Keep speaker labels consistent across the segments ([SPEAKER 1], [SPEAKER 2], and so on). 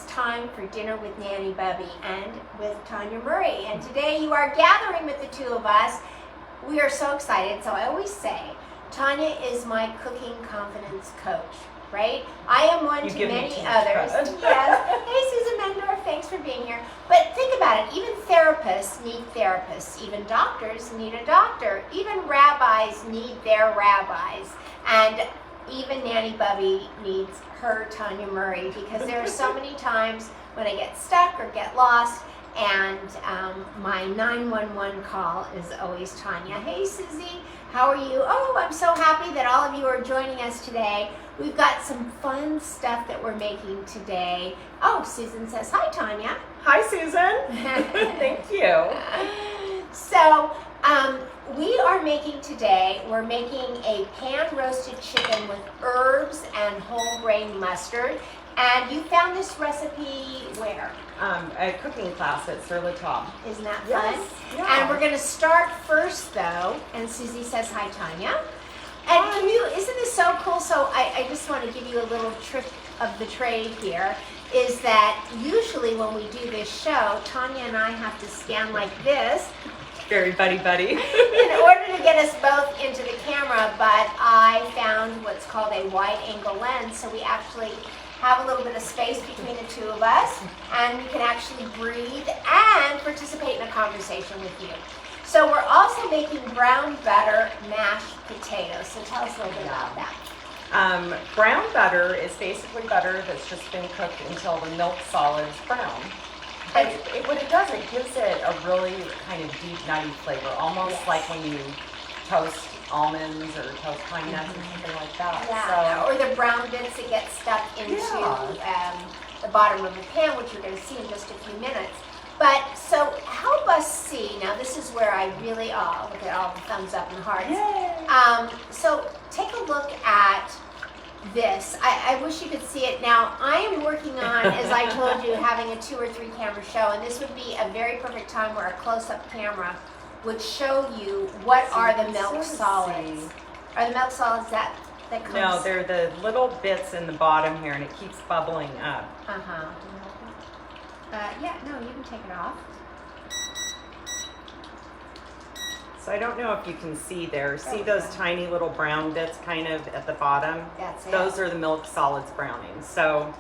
[SPEAKER 1] it's time for dinner with Nanny, Bubby, and with Tanya Murray. And today you are gathering with the two of us. We are so excited. So I always say, Tanya is my cooking confidence coach, right? I am one to many others. Yes. Hey, Susan Mendorf, thanks for being here. But think about it. Even therapists need therapists. Even doctors need a doctor. Even rabbis need their rabbis. And even Nanny Bubby needs her Tanya Murray, because there are so many times when I get stuck or get lost, and my 911 call is always Tanya. Hey Susie, how are you? Oh, I'm so happy that all of you are joining us today. We've got some fun stuff that we're making today. Oh, Susan says, hi Tanya.
[SPEAKER 2] Hi Susan. Thank you.
[SPEAKER 1] So, we are making today, we're making a pan-roasted chicken with herbs and whole grain mustard. And you found this recipe where?
[SPEAKER 2] A cooking class at Sur La Table.
[SPEAKER 1] Isn't that fun?
[SPEAKER 2] Yes. Yeah.
[SPEAKER 1] And we're going to start first though, and Susie says hi Tanya. And can you, isn't this so cool? So I just want to give you a little trick of the trade here, is that usually when we do this show, Tanya and I have to stand like this.
[SPEAKER 2] Very buddy-buddy.
[SPEAKER 1] In order to get us both into the camera, but I found what's called a wide angle lens, so we actually have a little bit of space between the two of us, and we can actually breathe and participate in a conversation with you. So we're also making brown butter mashed potatoes, so tell us a little bit about that.
[SPEAKER 2] Brown butter is basically butter that's just been cooked until the milk solid's brown. But what it does, it gives it a really kind of deep, nutty flavor, almost like when you toast almonds or toast pine nuts or something like that.
[SPEAKER 1] Yeah, or the brown bits that get stuck into the bottom of the pan, which you're going to see in just a few minutes. But so help us see. Now this is where I really, look at all the thumbs up and hearts.
[SPEAKER 2] Yay.
[SPEAKER 1] So take a look at this. I wish you could see it. Now I am working on, as I told you, having a 2 or 3 camera show, and this would be a very perfect time where a close-up camera would show you what are the milk solids. Are the milk solids that comes?
[SPEAKER 2] No, they're the little bits in the bottom here, and it keeps bubbling up.
[SPEAKER 1] Yeah, no, you can take it off.
[SPEAKER 2] So I don't know if you can see there. See those tiny little brown bits kind of at the bottom?
[SPEAKER 1] That's it.
[SPEAKER 2] Those are the milk solids browning. So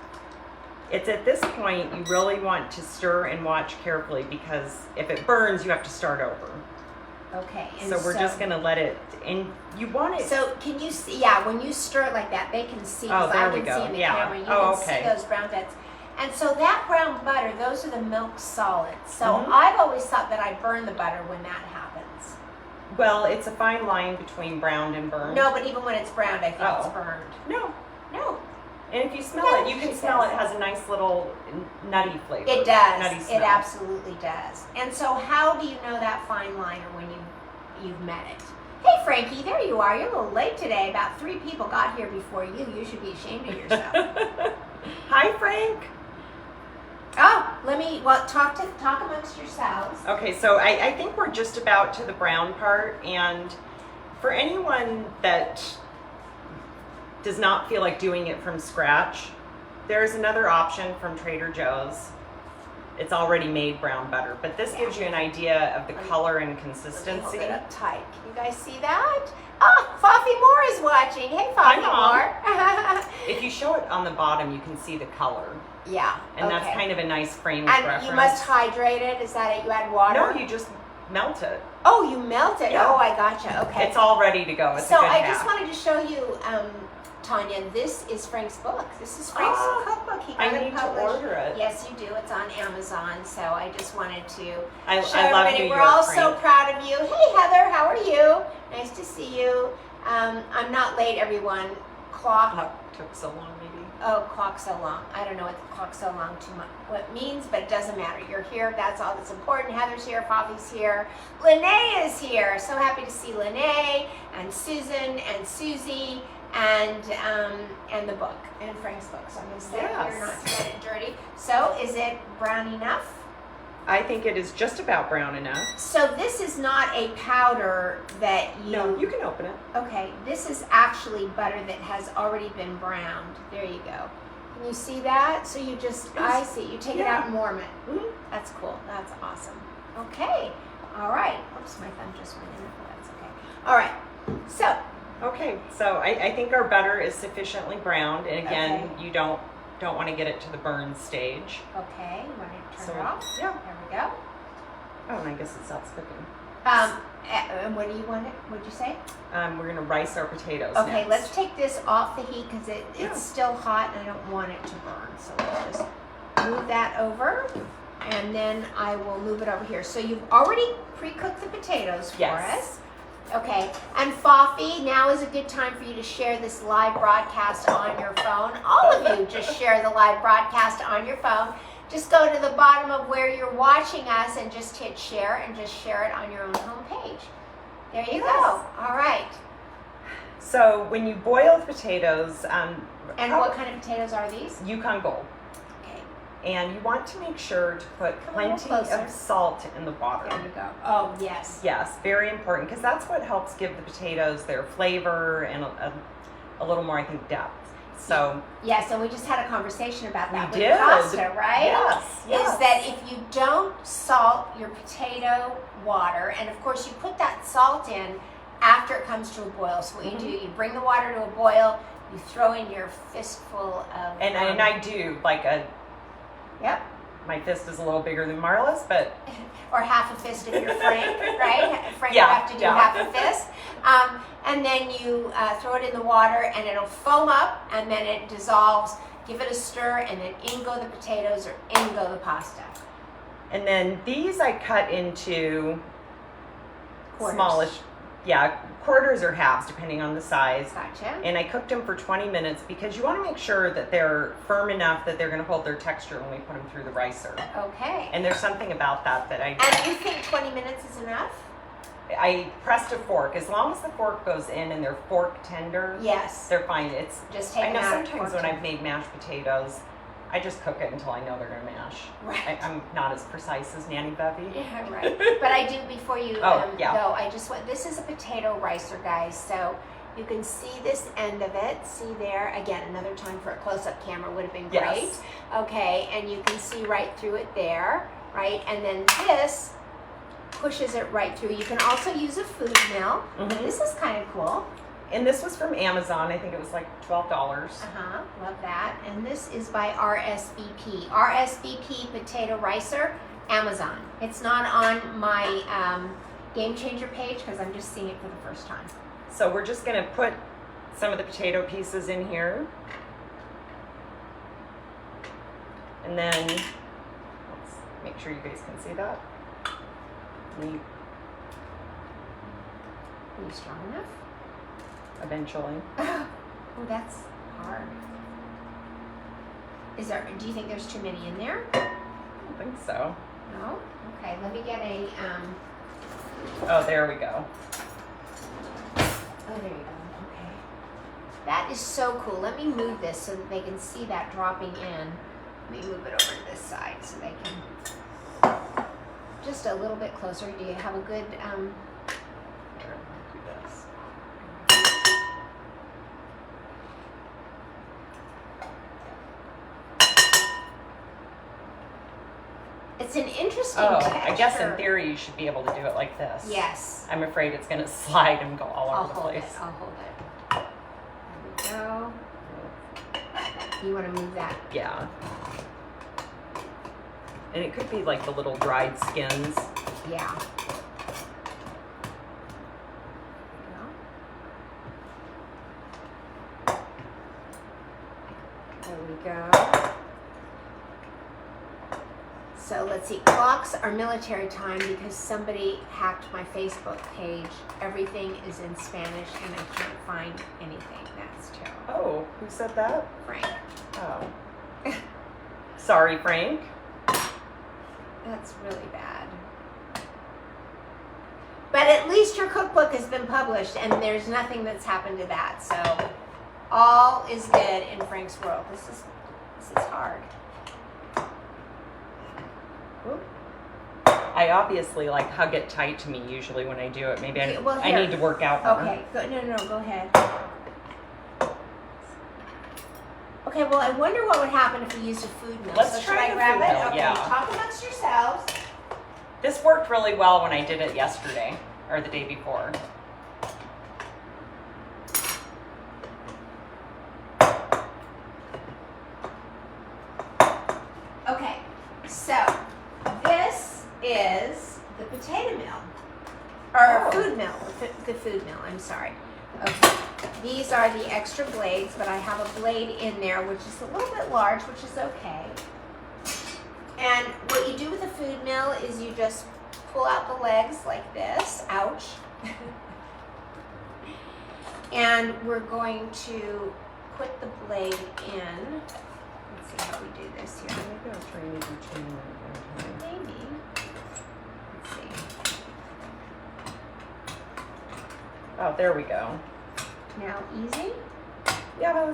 [SPEAKER 2] it's at this point you really want to stir and watch carefully, because if it burns, you have to start over.
[SPEAKER 1] Okay. And
[SPEAKER 2] so we're just going to let it, and you want it.
[SPEAKER 1] So can you see, yeah, when you stir it like that, they can see.
[SPEAKER 2] Oh, there we
[SPEAKER 1] I can
[SPEAKER 2] go.
[SPEAKER 1] see in the
[SPEAKER 2] Yeah.
[SPEAKER 1] camera. You can see those brown bits. And so that brown butter, those are the milk solids. So I've always thought that I burn the butter when that happens.
[SPEAKER 2] Well, it's a fine line between browned and burned.
[SPEAKER 1] No, but even when it's browned, I think it's burned.
[SPEAKER 2] No.
[SPEAKER 1] No.
[SPEAKER 2] And if you smell it, you can smell it has a nice little nutty flavor.
[SPEAKER 1] It does.
[SPEAKER 2] Nutty smell.
[SPEAKER 1] It absolutely does. And so how do you know that fine line, or when you've met it? Hey Frankie, there you are. You're a little late today. About 3 people got here before you. You should be ashamed of yourself.
[SPEAKER 2] Hi Frank.
[SPEAKER 1] Oh, talk amongst yourselves.
[SPEAKER 2] Okay, so I think we're just about to the brown part, and for anyone that does not feel like doing it from scratch, there's another option from Trader Joe's. It's already made brown butter, but this gives you an idea of the color and consistency.
[SPEAKER 1] Hold it up tight. Can you guys see that? Ah, Foffy Moore is watching. Hey, Foffy Moore.
[SPEAKER 2] If you show it on the bottom, you can see the color.
[SPEAKER 1] Yeah.
[SPEAKER 2] And that's kind of a nice frame of reference.
[SPEAKER 1] And you must hydrate it. Is that it? You add water?
[SPEAKER 2] No, you just melt it.
[SPEAKER 1] Oh, you melt it.
[SPEAKER 2] Yeah.
[SPEAKER 1] Oh, I gotcha. Okay.
[SPEAKER 2] It's all ready to go. It's
[SPEAKER 1] so
[SPEAKER 2] a good
[SPEAKER 1] I
[SPEAKER 2] half.
[SPEAKER 1] just wanted to show you, Tanya, this is Frank's book. This is Frank's cookbook. He got
[SPEAKER 2] I
[SPEAKER 1] it
[SPEAKER 2] need
[SPEAKER 1] published.
[SPEAKER 2] to order it.
[SPEAKER 1] Yes, you do. It's on Amazon. So I just wanted to show
[SPEAKER 2] I love
[SPEAKER 1] everybody.
[SPEAKER 2] New
[SPEAKER 1] We're
[SPEAKER 2] York,
[SPEAKER 1] all
[SPEAKER 2] Frank.
[SPEAKER 1] so proud of you. Hey, Heather, how are you? Nice to see you. I'm not late, everyone.
[SPEAKER 2] Took so long, maybe.
[SPEAKER 1] Oh, clock so long. I don't know what clock so long too much what it means, but it doesn't matter. You're here. That's all that's important. Heather's here. Favi's here. Lene is here. So happy to see Lene and Susan and Susie and the book and Frank's book. So I'm going to stay here not to get it dirty. So is it brown enough?
[SPEAKER 2] I think it is just about brown enough.
[SPEAKER 1] So this is not a powder that you...
[SPEAKER 2] No, you can open it.
[SPEAKER 1] Okay, this is actually butter that has already been browned. There you go. Can you see that? So you just, I see, you take it out and warm it.
[SPEAKER 2] Mhm.
[SPEAKER 1] That's cool. That's awesome. Okay. All right. Oops, my thumb just went in. But that's okay. All right. So,
[SPEAKER 2] Okay, so I think our butter is sufficiently browned, and again,
[SPEAKER 1] Okay.
[SPEAKER 2] you don't want to get it to the burn stage.
[SPEAKER 1] okay, you want to turn
[SPEAKER 2] So,
[SPEAKER 1] it off?
[SPEAKER 2] yeah.
[SPEAKER 1] There we go.
[SPEAKER 2] Oh, and I guess it stops cooking.
[SPEAKER 1] And what do you want it? What'd you say?
[SPEAKER 2] We're gonna rice our potatoes.
[SPEAKER 1] Okay,
[SPEAKER 2] next.
[SPEAKER 1] let's take this off the heat because
[SPEAKER 2] Yeah.
[SPEAKER 1] it's still hot and I don't want it to burn. So let's just move that over, and then I will move it over here. So you've already pre-cooked the potatoes for
[SPEAKER 2] Yes.
[SPEAKER 1] us. Okay, and Fofi, now is a good time for you to share this live broadcast on your phone. All of you just share the live broadcast on your phone. Just go to the bottom of where you're watching us and just hit share and just share it on your own homepage. There you go. All right.
[SPEAKER 2] So when you boil the potatoes,
[SPEAKER 1] And what kind of potatoes are these?
[SPEAKER 2] Yukon Gold,
[SPEAKER 1] Okay,
[SPEAKER 2] and you want to make sure to put
[SPEAKER 1] Come a little
[SPEAKER 2] plenty
[SPEAKER 1] closer.
[SPEAKER 2] of salt in the water.
[SPEAKER 1] there you go. Oh, yes.
[SPEAKER 2] Yes, very important, because that's what helps give the potatoes their flavor and a little more, I think, depth. So
[SPEAKER 1] Yes, and we just had a conversation about that
[SPEAKER 2] We
[SPEAKER 1] with
[SPEAKER 2] did.
[SPEAKER 1] pasta, right?
[SPEAKER 2] yes,
[SPEAKER 1] Is that if you don't salt your potato water, and of course you put that salt in after it comes to a boil. So what you do, you bring the water to a boil, you throw in your fistful of
[SPEAKER 2] and I do like
[SPEAKER 1] yep,
[SPEAKER 2] my fist is a little bigger than Marla's, but
[SPEAKER 1] or half a fist if you're Frank, right? Frank
[SPEAKER 2] Yeah,
[SPEAKER 1] would have to do
[SPEAKER 2] yeah.
[SPEAKER 1] half a fist. And then you throw it in the water and it'll foam up and then it dissolves. Give it a stir and then in go the potatoes or in go the pasta.
[SPEAKER 2] and then these I cut into
[SPEAKER 1] Quarters.
[SPEAKER 2] smallish, quarters or halves depending on the size.
[SPEAKER 1] Gotcha.
[SPEAKER 2] And I cooked them for 20 minutes because you want to make sure that they're firm enough that they're going to hold their texture when we put them through the ricer.
[SPEAKER 1] Okay.
[SPEAKER 2] And there's something about that
[SPEAKER 1] And you think 20 minutes is enough?
[SPEAKER 2] I pressed a fork. As long as the fork goes in and they're fork tender,
[SPEAKER 1] Yes.
[SPEAKER 2] they're fine. It's
[SPEAKER 1] Just take
[SPEAKER 2] I know
[SPEAKER 1] them out.
[SPEAKER 2] sometimes when I've made mashed potatoes, I just cook it until I know they're going to mash.
[SPEAKER 1] Right.
[SPEAKER 2] I'm not as precise as Nanny Bubby.
[SPEAKER 1] Yeah, right. But I do, before you
[SPEAKER 2] Oh, yeah.
[SPEAKER 1] go, I just want, this is a potato ricer, guys. So you can see this end of it. See there? Again, another time for a close-up camera would have been great.
[SPEAKER 2] Yes.
[SPEAKER 1] Okay, and you can see right through it there, right? And then this pushes it right through. You can also use a food mill.
[SPEAKER 2] Mhm.
[SPEAKER 1] This is kind of cool.
[SPEAKER 2] And this was from Amazon. I think it was like $12.
[SPEAKER 1] Uh-huh, love that. And this is by RSVP. RSVP Potato Ricer, Amazon. It's not on my Game Changer page because I'm just seeing it for the first time.
[SPEAKER 2] So we're just going to put some of the potato pieces in here. And then, let's make sure you guys can see that.
[SPEAKER 1] Are you strong enough?
[SPEAKER 2] Eventually.
[SPEAKER 1] Oh, that's hard. Do you think there's too many in there?
[SPEAKER 2] I don't think so.
[SPEAKER 1] No? Okay, let me get a,
[SPEAKER 2] Oh, there we go.
[SPEAKER 1] oh, there you go. Okay. That is so cool. Let me move this so that they can see that dropping in. Let me move it over to this side so they can, just a little bit closer. Do you have a good,
[SPEAKER 2] Here, let me do this.
[SPEAKER 1] it's an interesting
[SPEAKER 2] Oh,
[SPEAKER 1] texture.
[SPEAKER 2] I guess in theory you should be able to do it like this.
[SPEAKER 1] Yes.
[SPEAKER 2] I'm afraid it's going to slide and go all
[SPEAKER 1] I'll
[SPEAKER 2] over the
[SPEAKER 1] hold it.
[SPEAKER 2] place.
[SPEAKER 1] I'll hold it. There we go. You want to move that?
[SPEAKER 2] Yeah. And it could be like the little dried skins.
[SPEAKER 1] Yeah. There we go. So let's see. Clocks are military time because somebody hacked my Facebook page. Everything is in Spanish and I can't find anything. That's terrible.
[SPEAKER 2] Oh, who said that?
[SPEAKER 1] Frank.
[SPEAKER 2] Oh. Sorry, Frank.
[SPEAKER 1] That's really bad. But at least your cookbook has been published and there's nothing that's happened to that. So all is good in Frank's world. This is hard. Oop.
[SPEAKER 2] I obviously like hug it tight to me usually when I do it. Maybe
[SPEAKER 1] Okay, well,
[SPEAKER 2] I
[SPEAKER 1] here.
[SPEAKER 2] need to work out more.
[SPEAKER 1] Okay, no, go ahead. Okay, well, I wonder what would happen if we used a food mill.
[SPEAKER 2] Let's
[SPEAKER 1] so
[SPEAKER 2] try
[SPEAKER 1] should I
[SPEAKER 2] the
[SPEAKER 1] grab
[SPEAKER 2] food
[SPEAKER 1] it?
[SPEAKER 2] mill,
[SPEAKER 1] Okay,
[SPEAKER 2] yeah.
[SPEAKER 1] talk amongst yourselves.
[SPEAKER 2] This worked really well when I did it yesterday, or the day before.
[SPEAKER 1] Okay, so this is the potato mill. Or
[SPEAKER 2] Oh.
[SPEAKER 1] food mill, the food mill, I'm sorry. Okay, these are the extra blades, but I have a blade in there which is a little bit large, which is okay. And what you do with a food mill is you just pull out the legs like this, ouch. And we're going to put the blade in. Let's see how we do this here.
[SPEAKER 2] Maybe I'll try and do two more at one time.
[SPEAKER 1] Maybe. Let's see.
[SPEAKER 2] Oh, there we go.
[SPEAKER 1] Now easy?
[SPEAKER 2] Yeah, well,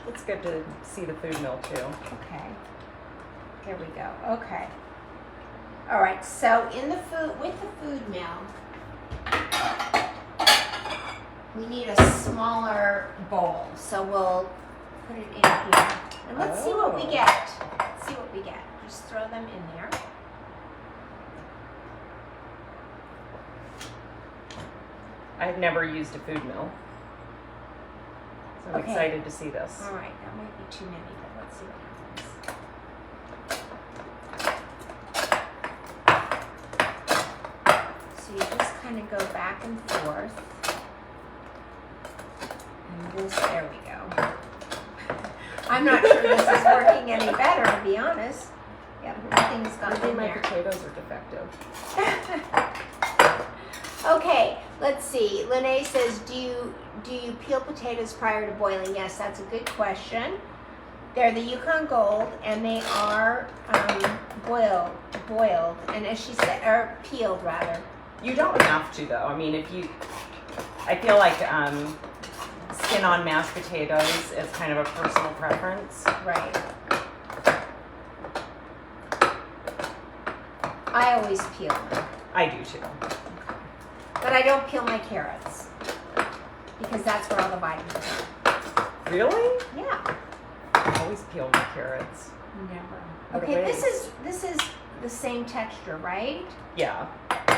[SPEAKER 2] it's good to see the food mill too.
[SPEAKER 1] Okay. There we go. Okay. All right. So with the food mill, we need a smaller bowl. So we'll put it in here, and let's see what we
[SPEAKER 2] Oh.
[SPEAKER 1] get. Let's see what we get. Just throw them in there.
[SPEAKER 2] I've never used a food mill, so I'm
[SPEAKER 1] Okay.
[SPEAKER 2] excited to see this.
[SPEAKER 1] All right. That might be too many, but let's see what happens. So you just kind of go back and forth. And this, there we go. I'm not sure this is working any better, to be honest. Yeah, everything's gone
[SPEAKER 2] Maybe
[SPEAKER 1] in
[SPEAKER 2] my
[SPEAKER 1] there.
[SPEAKER 2] potatoes are defective.
[SPEAKER 1] Okay, let's see. Lene says, do you peel potatoes prior to boiling? Yes, that's a good question. They're the Yukon Gold, and they are boiled, and as she said, or peeled rather.
[SPEAKER 2] You don't have to though. I mean, I feel like skin on mashed potatoes is kind of a personal preference.
[SPEAKER 1] Right. I always peel them,
[SPEAKER 2] I do too.
[SPEAKER 1] but I don't peel my carrots because that's where all the vitamins are.
[SPEAKER 2] Really?
[SPEAKER 1] Yeah.
[SPEAKER 2] I always peel my carrots.
[SPEAKER 1] Never.
[SPEAKER 2] What a
[SPEAKER 1] Okay, this
[SPEAKER 2] waste.
[SPEAKER 1] is the same texture, right?
[SPEAKER 2] Yeah,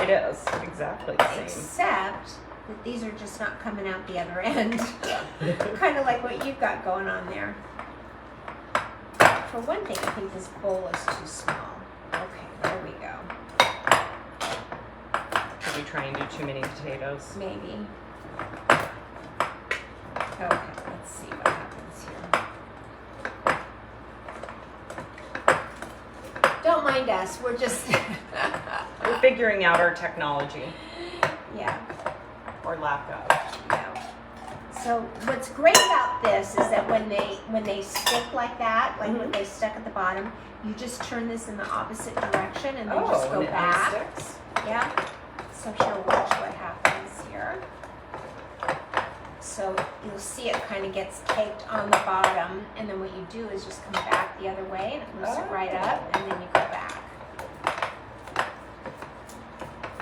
[SPEAKER 2] it is exactly the same.
[SPEAKER 1] Except that these are just not coming out the other end. Kind of like what you've got going on there. For one thing, I think this bowl is too small. Okay, there we go.
[SPEAKER 2] Should we try and do too many potatoes?
[SPEAKER 1] Maybe. Okay, let's see what happens here. Don't mind us, we're just,
[SPEAKER 2] We're figuring out our technology,
[SPEAKER 1] yeah.
[SPEAKER 2] or lack of.
[SPEAKER 1] Yeah. So what's great about this is that when they stick like that, like when they stuck at the bottom, you just turn this in the opposite direction and then just go
[SPEAKER 2] and it
[SPEAKER 1] back.
[SPEAKER 2] unsticks?
[SPEAKER 1] Yeah. So here, watch what happens here. So you'll see it kind of gets caked on the bottom, and then what you do is just come back the other way, and it lifts it right up, and then you go back.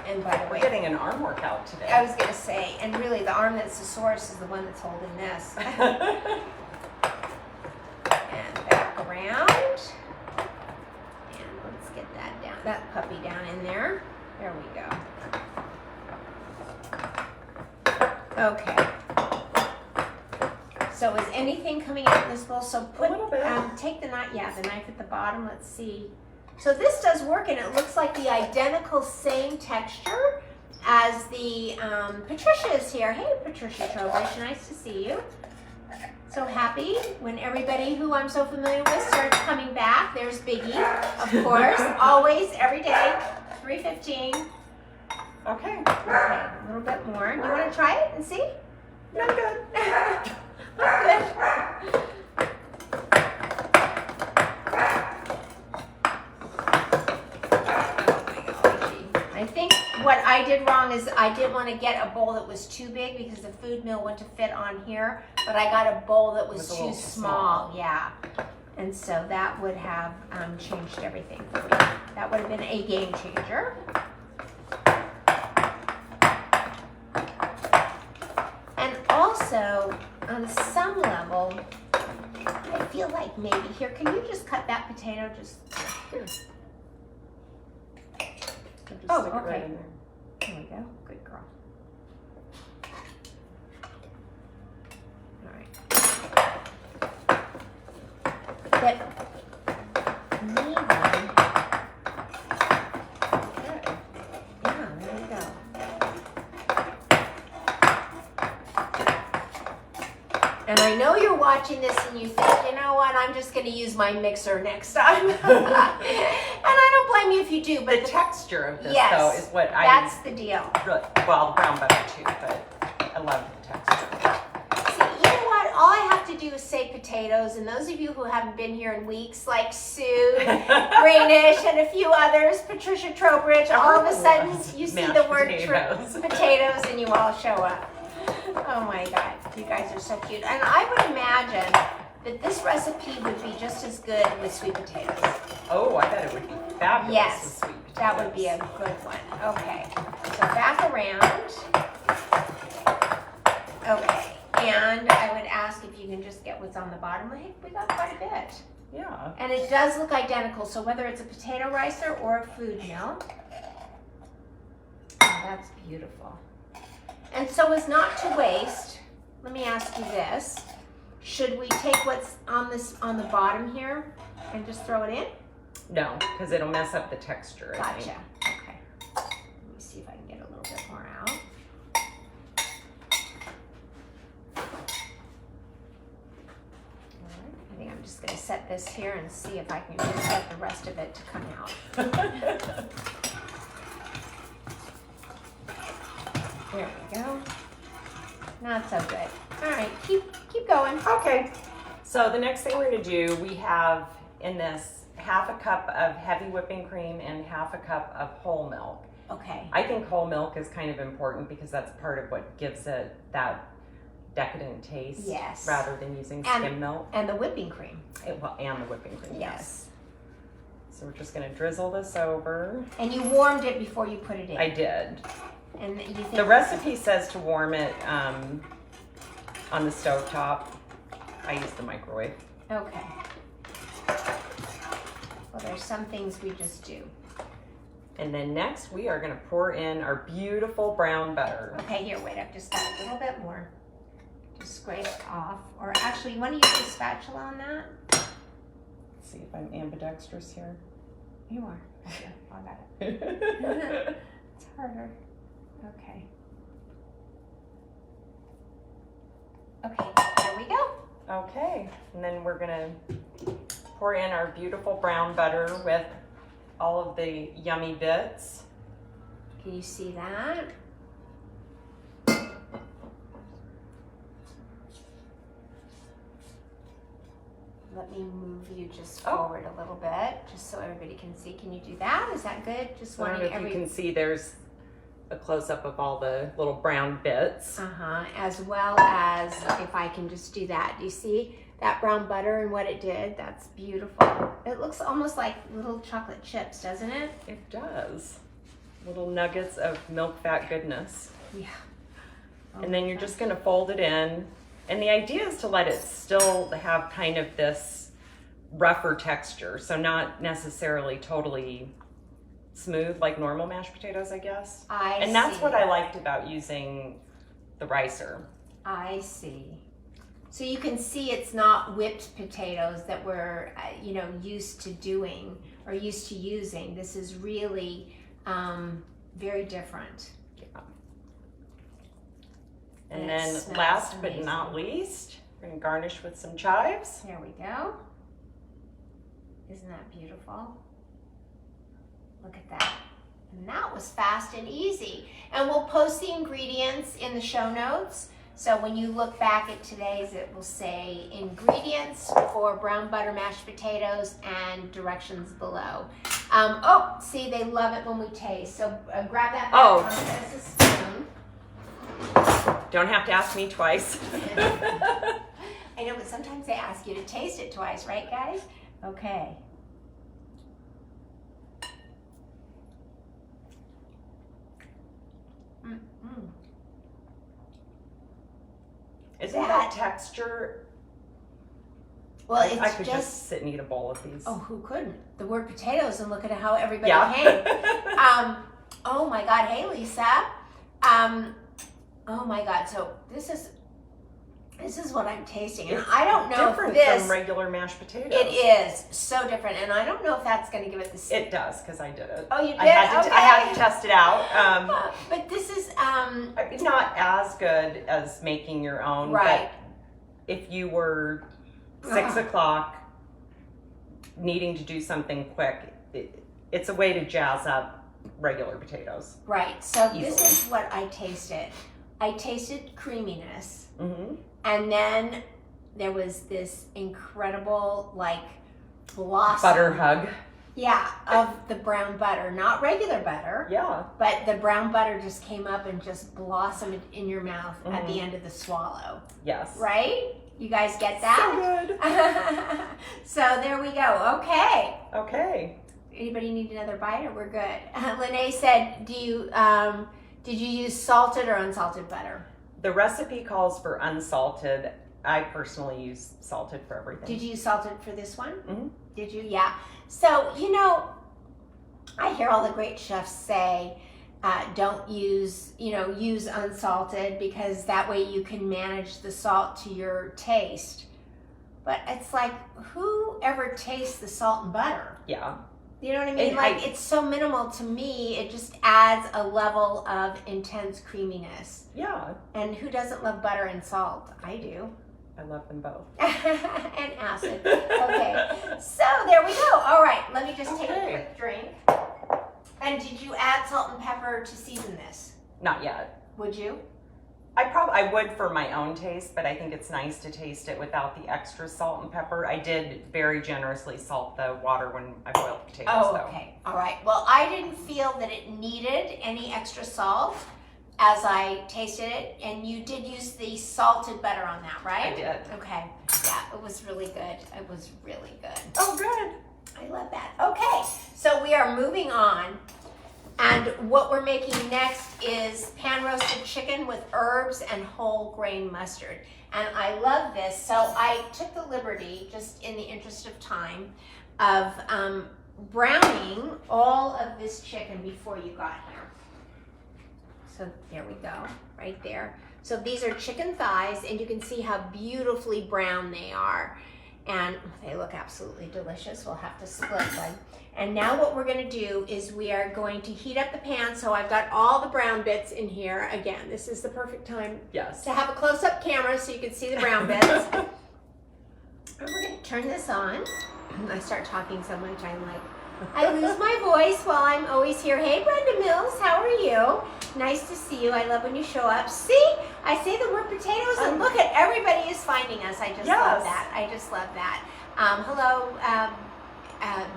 [SPEAKER 1] And by the
[SPEAKER 2] We're
[SPEAKER 1] way,
[SPEAKER 2] getting an arm workout today.
[SPEAKER 1] I was gonna say, and really the arm that's the source is the one that's holding this. And back around. And let's get that down, that puppy down in there. There we go. Okay. So is anything coming out in this bowl? So put,
[SPEAKER 2] little bit.
[SPEAKER 1] take the knife, the knife at the bottom, let's see. So this does work, and it looks like the identical same texture as the Patricia is here. Hey, Patricia Trovish, nice to see you. So happy when everybody who I'm so familiar with starts coming back. There's Biggie, of course, always, every day, 3:15.
[SPEAKER 2] Okay.
[SPEAKER 1] Okay, a little bit more. You want to try it and see?
[SPEAKER 2] No, I'm good.
[SPEAKER 1] I'm good. I think what I did wrong is I didn't want to get a bowl that was too big because the food mill went to fit on here, but I got a bowl that was
[SPEAKER 2] It's a
[SPEAKER 1] too
[SPEAKER 2] little
[SPEAKER 1] small.
[SPEAKER 2] small.
[SPEAKER 1] Yeah. And so that would have changed everything for me. That would have been a game changer. And also, on some level, I feel like maybe here, can you just cut that potato just
[SPEAKER 2] Here.
[SPEAKER 1] Oh,
[SPEAKER 2] stick it right
[SPEAKER 1] okay.
[SPEAKER 2] in there.
[SPEAKER 1] There we go. Good girl. All right. But maybe.
[SPEAKER 2] Okay.
[SPEAKER 1] Yeah, there we go. And I know you're watching this and you think, you know what, I'm just going to use my mixer next time. And I don't blame you if you do, but
[SPEAKER 2] The texture of this,
[SPEAKER 1] Yes,
[SPEAKER 2] though, is what
[SPEAKER 1] that's the deal.
[SPEAKER 2] well, the brown butter too, but I love the texture.
[SPEAKER 1] See, you know what? All I have to do is say potatoes, and those of you who haven't been here in weeks, like Sue, Greenish, and a few others, Patricia Trowbridge, all of a sudden you see the word potatoes and you all show up. Oh my God, you guys are so cute. And I would imagine that this recipe would be just as good with sweet potatoes.
[SPEAKER 2] Oh, I bet it would be fabulous
[SPEAKER 1] Yes,
[SPEAKER 2] with sweet potatoes.
[SPEAKER 1] that would be a good one. Okay, so back around. Okay, and I would ask if you can just get what's on the bottom. I think we got quite a bit.
[SPEAKER 2] Yeah.
[SPEAKER 1] And it does look identical, so whether it's a potato ricer or a food mill. Oh, that's beautiful. And so as not to waste, let me ask you this. Should we take what's on the bottom here and just throw it in?
[SPEAKER 2] No, because it'll mess up the texture, I
[SPEAKER 1] Gotcha.
[SPEAKER 2] think.
[SPEAKER 1] Okay. Let me see if I can get a little bit more out. I think I'm just going to set this here and see if I can just get the rest of it to come out. There we go. Not so good. All right, keep going.
[SPEAKER 2] Okay. So the next thing we're going to do, we have in this half a cup of heavy whipping cream and half a cup of whole milk.
[SPEAKER 1] Okay.
[SPEAKER 2] I think whole milk is kind of important because that's part of what gives it that decadent taste.
[SPEAKER 1] Yes.
[SPEAKER 2] Rather than using skim milk.
[SPEAKER 1] And the whipping cream.
[SPEAKER 2] And the whipping cream.
[SPEAKER 1] Yes.
[SPEAKER 2] So we're just going to drizzle this over.
[SPEAKER 1] And you warmed it before you put it in.
[SPEAKER 2] I did.
[SPEAKER 1] And you think
[SPEAKER 2] The recipe says to warm it on the stove top. I use the microwave.
[SPEAKER 1] Okay. Well, there's some things we just do.
[SPEAKER 2] And then next we are going to pour in our beautiful brown butter.
[SPEAKER 1] Okay, here, wait, I've just got a little bit more. Just scrape off. Or actually, you want to use the spatula on that?
[SPEAKER 2] Let's see if I'm ambidextrous here.
[SPEAKER 1] You are. Okay, I got it. It's harder. Okay. Okay, there we go.
[SPEAKER 2] Okay, and then we're gonna pour in our beautiful brown butter with all of the yummy bits.
[SPEAKER 1] Can you see that? Let me move you just forward a little bit, just so everybody can see. Can you do that? Is that good? Just
[SPEAKER 2] I don't know if you can see there's a close-up of all the little brown bits.
[SPEAKER 1] As well as if I can just do that. Do you see that brown butter and what it did? That's beautiful. It looks almost like little chocolate chips, doesn't it?
[SPEAKER 2] It does. Little nuggets of milk fat goodness.
[SPEAKER 1] Yeah.
[SPEAKER 2] And then you're just gonna fold it in. And the idea is to let it still have kind of this rougher texture. So not necessarily totally smooth like normal mashed potatoes, I guess. And that's what I liked about using the ricer.
[SPEAKER 1] I see. So you can see it's not whipped potatoes that we're, used to doing or used to using. This is really very different.
[SPEAKER 2] Yeah. And then last but not least, we're gonna garnish with some chives.
[SPEAKER 1] There we go. Isn't that beautiful? Look at that. And that was fast and easy. And we'll post the ingredients in the show notes. So when you look back at today's, it will say ingredients for brown butter mashed potatoes and directions below. See, they love it when we taste. So grab that back as a spoon.
[SPEAKER 2] Don't have to ask me twice.
[SPEAKER 1] I know, but sometimes they ask you to taste it twice, right, guys? Okay.
[SPEAKER 2] Isn't that texture
[SPEAKER 1] Well, it's
[SPEAKER 2] I could just sit and eat a bowl of these.
[SPEAKER 1] Oh, who couldn't? The word potatoes, and look at how everybody
[SPEAKER 2] Yeah.
[SPEAKER 1] came. Oh my God. Hey, Lisa. Oh my God. So this is what I'm tasting, and
[SPEAKER 2] It's
[SPEAKER 1] I don't know
[SPEAKER 2] different
[SPEAKER 1] if this
[SPEAKER 2] from regular mashed potatoes.
[SPEAKER 1] It is so different, and I don't know if that's going to give it the.
[SPEAKER 2] It does, because I did it.
[SPEAKER 1] Oh, you did?
[SPEAKER 2] I had to,
[SPEAKER 1] Okay.
[SPEAKER 2] I had to test it out.
[SPEAKER 1] But this is
[SPEAKER 2] It's not as good as making your own.
[SPEAKER 1] right.
[SPEAKER 2] But if you were 6 o'clock needing to do something quick, it's a way to jazz up regular potatoes.
[SPEAKER 1] Right. So
[SPEAKER 2] Easily.
[SPEAKER 1] this is what I tasted. I tasted creaminess,
[SPEAKER 2] Mm-hmm.
[SPEAKER 1] and then there was this incredible like blossom.
[SPEAKER 2] Butter hug.
[SPEAKER 1] Yeah, of the brown butter, not regular butter,
[SPEAKER 2] Yeah.
[SPEAKER 1] but the brown butter just came up and just blossomed in your mouth at the
[SPEAKER 2] Mhm.
[SPEAKER 1] end of the swallow.
[SPEAKER 2] Yes.
[SPEAKER 1] Right? You guys get that?
[SPEAKER 2] So good.
[SPEAKER 1] So there we go. Okay.
[SPEAKER 2] Okay.
[SPEAKER 1] Anybody need another bite, or we're good? Lene said, did you use salted or unsalted butter?
[SPEAKER 2] The recipe calls for unsalted. I personally use salted for everything.
[SPEAKER 1] Did you use salted for this one?
[SPEAKER 2] Mhm.
[SPEAKER 1] Did you? Yeah. So, I hear all the great chefs say, don't use unsalted, because that way you can manage the salt to your taste. But it's like, who ever tastes the salt and butter?
[SPEAKER 2] Yeah.
[SPEAKER 1] You know what I mean?
[SPEAKER 2] And
[SPEAKER 1] it's so minimal to me, it just adds a level of intense creaminess.
[SPEAKER 2] Yeah.
[SPEAKER 1] And who doesn't love butter and salt? I do.
[SPEAKER 2] I love them both.
[SPEAKER 1] And acid. Okay, so there we go. All right, let me just take a
[SPEAKER 2] Okay.
[SPEAKER 1] quick drink. And did you add salt and pepper to season this?
[SPEAKER 2] Not yet.
[SPEAKER 1] Would you?
[SPEAKER 2] I would for my own taste, but I think it's nice to taste it without the extra salt and pepper. I did very generously salt the water when I boiled potatoes.
[SPEAKER 1] Oh,
[SPEAKER 2] though.
[SPEAKER 1] okay. All right. Well, I didn't feel that it needed any extra salt as I tasted it, and you did use the salted butter on that, right?
[SPEAKER 2] I did.
[SPEAKER 1] Okay. Yeah, it was really good. It was really good.
[SPEAKER 2] Oh, good.
[SPEAKER 1] I love that. Okay, so we are moving on. And what we're making next is pan roasted chicken with herbs and whole grain mustard. And I love this. So I took the liberty, just in the interest of time, of browning all of this chicken before you got here. So there we go, right there. So these are chicken thighs, and you can see how beautifully brown they are. And they look absolutely delicious. We'll have to split one. And now what we're gonna do is we are going to heat up the pan. So I've got all the brown bits in here. Again, this is the perfect time
[SPEAKER 2] Yes.
[SPEAKER 1] to have a close-up camera so you can see the brown bits. And we're gonna turn this on. I start talking so much, I'm like, I lose my voice while I'm always here. Hey, Brenda Mills, how are you? Nice to see you. I love when you show up. See, I say the word potatoes, and look at everybody is finding us. I just love that. I just love that. Hello,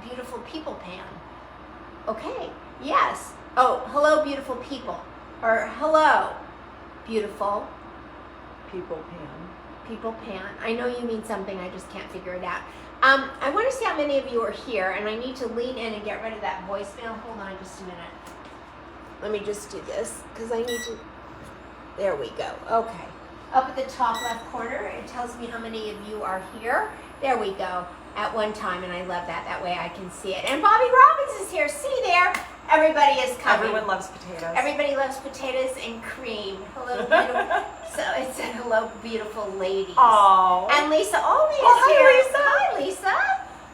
[SPEAKER 1] beautiful people pan. Okay, yes. Oh, hello, beautiful people. Or hello, beautiful
[SPEAKER 2] People pan.
[SPEAKER 1] people pan. I know you mean something, I just can't figure it out. I want to see how many of you are here, and I need to lean in and get rid of that voicemail. Hold on just a minute. Let me just do this, because I need to, there we go. Okay. Up at the top left corner, it tells me how many of you are here. There we go, at one time, and I love that. That way I can see it. And Bobby Robbins is here. See there? Everybody is coming.
[SPEAKER 2] Everyone loves potatoes.
[SPEAKER 1] Everybody loves potatoes and cream. Hello, beautiful. So it said, hello, beautiful ladies.
[SPEAKER 2] Oh.
[SPEAKER 1] And Lisa Olney is
[SPEAKER 2] hi,
[SPEAKER 1] here.
[SPEAKER 2] Lisa.
[SPEAKER 1] Hi, Lisa.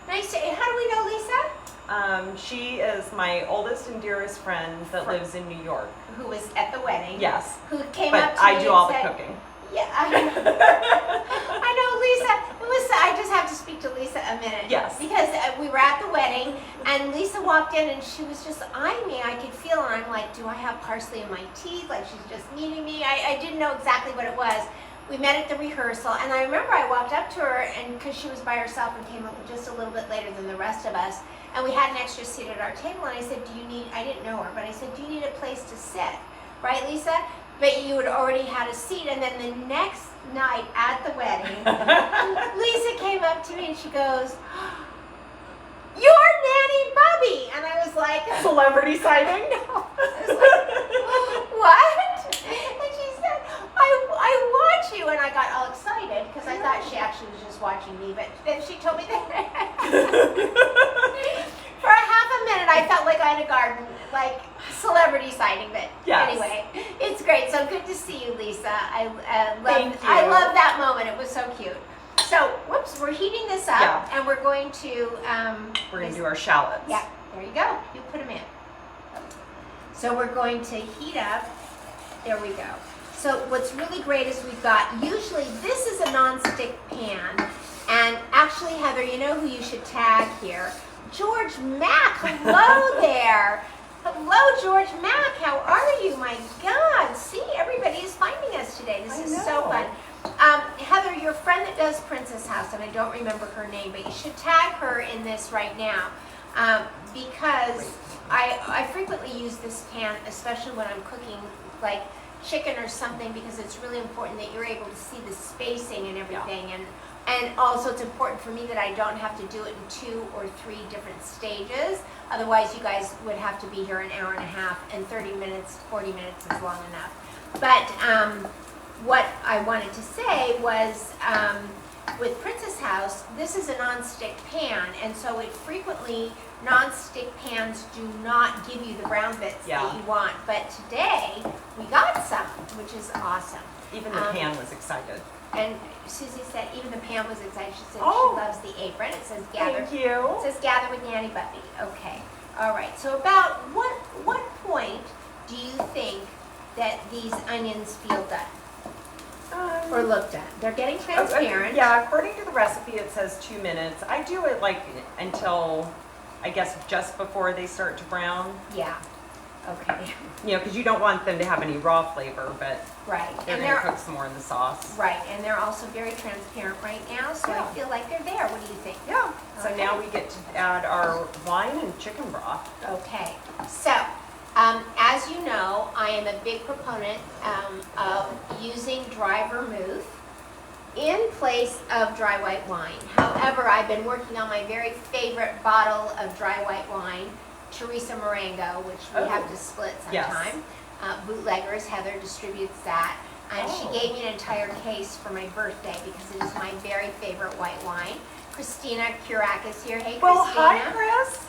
[SPEAKER 1] Nice to, how do we know Lisa?
[SPEAKER 2] She is my oldest and dearest friend that lives in New York.
[SPEAKER 1] Who was at the wedding.
[SPEAKER 2] Yes.
[SPEAKER 1] Who came
[SPEAKER 2] But
[SPEAKER 1] up to me
[SPEAKER 2] I do
[SPEAKER 1] and
[SPEAKER 2] all the
[SPEAKER 1] said,
[SPEAKER 2] cooking.
[SPEAKER 1] Yeah, I know. I know, Lisa. It was, I just have to speak to Lisa a minute.
[SPEAKER 2] Yes.
[SPEAKER 1] Because we were at the wedding, and Lisa walked in, and she was just eyeing me. I could feel her. I'm like, do I have parsley in my teeth? Like she's just meeting me. I didn't know exactly what it was. We met at the rehearsal, and I remember I walked up to her, and because she was by herself and came up just a little bit later than the rest of us, and we had an extra seat at our table, and I said, I didn't know her, but I said, do you need a place to sit? Right, Lisa? But you had already had a seat, and then the next night at the wedding, Lisa came up to me and she goes, "You're Nanny Bubby," and I was like,
[SPEAKER 2] Celebrity sighting?
[SPEAKER 1] I was like, what? And she said, I watch you, and I got all excited because I thought she actually was just watching me, but then she like celebrity sighting, but
[SPEAKER 2] Yes.
[SPEAKER 1] anyway, it's great. So good to see you, Lisa.
[SPEAKER 2] Thank you.
[SPEAKER 1] I love that moment. It was so cute. So, whoops, we're heating this up,
[SPEAKER 2] Yeah.
[SPEAKER 1] and we're going to
[SPEAKER 2] do our shallots.
[SPEAKER 1] Yeah, there you go. You put them in. So we're going to heat up. There we go. So what's really great is we've got, usually this is a non-stick pan, and actually, Heather, you know who you should tag here? George Mack. Hello there. Hello, George Mack. How are you? My God. See, everybody is finding us today. This is so fun. Heather, your friend that does Princess House, and I don't remember her name, but you should tag her in this right now, because I frequently use this pan, especially when I'm cooking like chicken or something, because it's really important that you're able to see the spacing and everything.
[SPEAKER 2] Yeah.
[SPEAKER 1] And also it's important for me that I don't have to do it in 2 or 3 different stages. Otherwise you guys would have to be here an hour and a half, and 30 minutes, 40 minutes is long enough. But what I wanted to say was, with Princess House, this is a non-stick pan, and so it frequently, non-stick pans do not give you the brown bits that you want. But today, we got some, which is awesome.
[SPEAKER 2] Even the pan was excited.
[SPEAKER 1] And Susie said even the pan was excited. She said
[SPEAKER 2] Oh.
[SPEAKER 1] she loves the apron. It says gather.
[SPEAKER 2] Thank you.
[SPEAKER 1] It says gather with Nanny Bubby. Okay. All right. So about what point do you think that these onions feel done? Or look done? They're getting transparent.
[SPEAKER 2] Yeah, according to the recipe, it says 2 minutes. I do it like until, I guess, just before they start to brown.
[SPEAKER 1] Yeah. Okay.
[SPEAKER 2] You know, because you don't want them to have any raw flavor, but
[SPEAKER 1] Right.
[SPEAKER 2] they're going to cook some more in the sauce.
[SPEAKER 1] Right, and they're also very transparent right now, so I feel like they're there. What do you think?
[SPEAKER 2] Yeah. So
[SPEAKER 1] Okay.
[SPEAKER 2] now we get to add our wine and chicken broth.
[SPEAKER 1] Okay, so as you know, I am a big proponent of using dry vermouth in place of dry white wine. However, I've been working on my very favorite bottle of dry white wine, Teresa Marengo, which we have to split sometime. Bootleggers, Heather distributes that. And she gave me an entire case for my birthday because it is my very favorite white wine. Christina Curak is here. Hey,
[SPEAKER 2] Well,
[SPEAKER 1] Christina.
[SPEAKER 2] hi, Chris.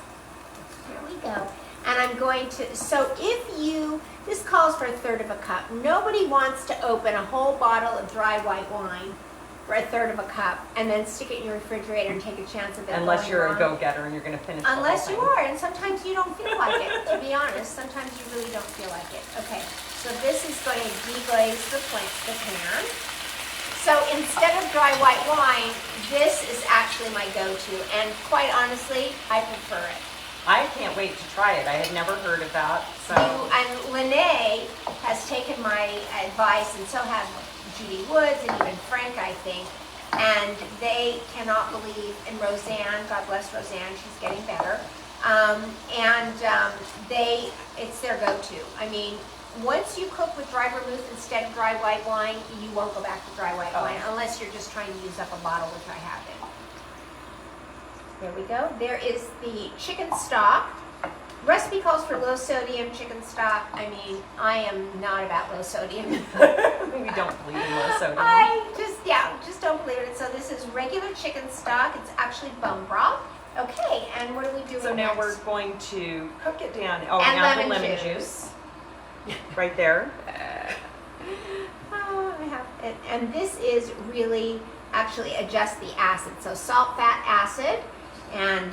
[SPEAKER 1] Here we go. And I'm going to, so if you, this calls for 1/3 of a cup. Nobody wants to open a whole bottle of dry white wine for 1/3 of a cup and then stick it in your refrigerator and take a chance of it
[SPEAKER 2] Unless
[SPEAKER 1] going
[SPEAKER 2] you're a
[SPEAKER 1] wrong.
[SPEAKER 2] go-getter and you're going to finish the whole
[SPEAKER 1] Unless you
[SPEAKER 2] thing.
[SPEAKER 1] are, and sometimes you don't feel like it, to be honest. Sometimes you really don't feel like it. Okay, so this is going to deglaze the pan. So instead of dry white wine, this is actually my go-to, and quite honestly, I prefer it.
[SPEAKER 2] I can't wait to try it. I had never heard of that. So
[SPEAKER 1] And Lene has taken my advice, and so have Judy Woods and even Frank, I think, and they cannot believe, and Roseanne, God bless Roseanne, she's getting better, it's their go-to. I mean, once you cook with dry vermouth instead of dry white wine, you won't go back to dry white wine unless you're just trying to use up a bottle, which I have been. There we go. There is the chicken stock. Recipe calls for low sodium chicken stock. I mean, I am not about low sodium.
[SPEAKER 2] we don't believe in low sodium.
[SPEAKER 1] I just don't believe it. So this is regular chicken stock. It's actually bone broth. Okay, and what are we doing
[SPEAKER 2] So now
[SPEAKER 1] next?
[SPEAKER 2] we're going to cook it down. Oh,
[SPEAKER 1] And
[SPEAKER 2] now the
[SPEAKER 1] lemon
[SPEAKER 2] lemon juice. Right there.
[SPEAKER 1] I have it. And this is really actually adjust the acid. So salt, fat, acid. And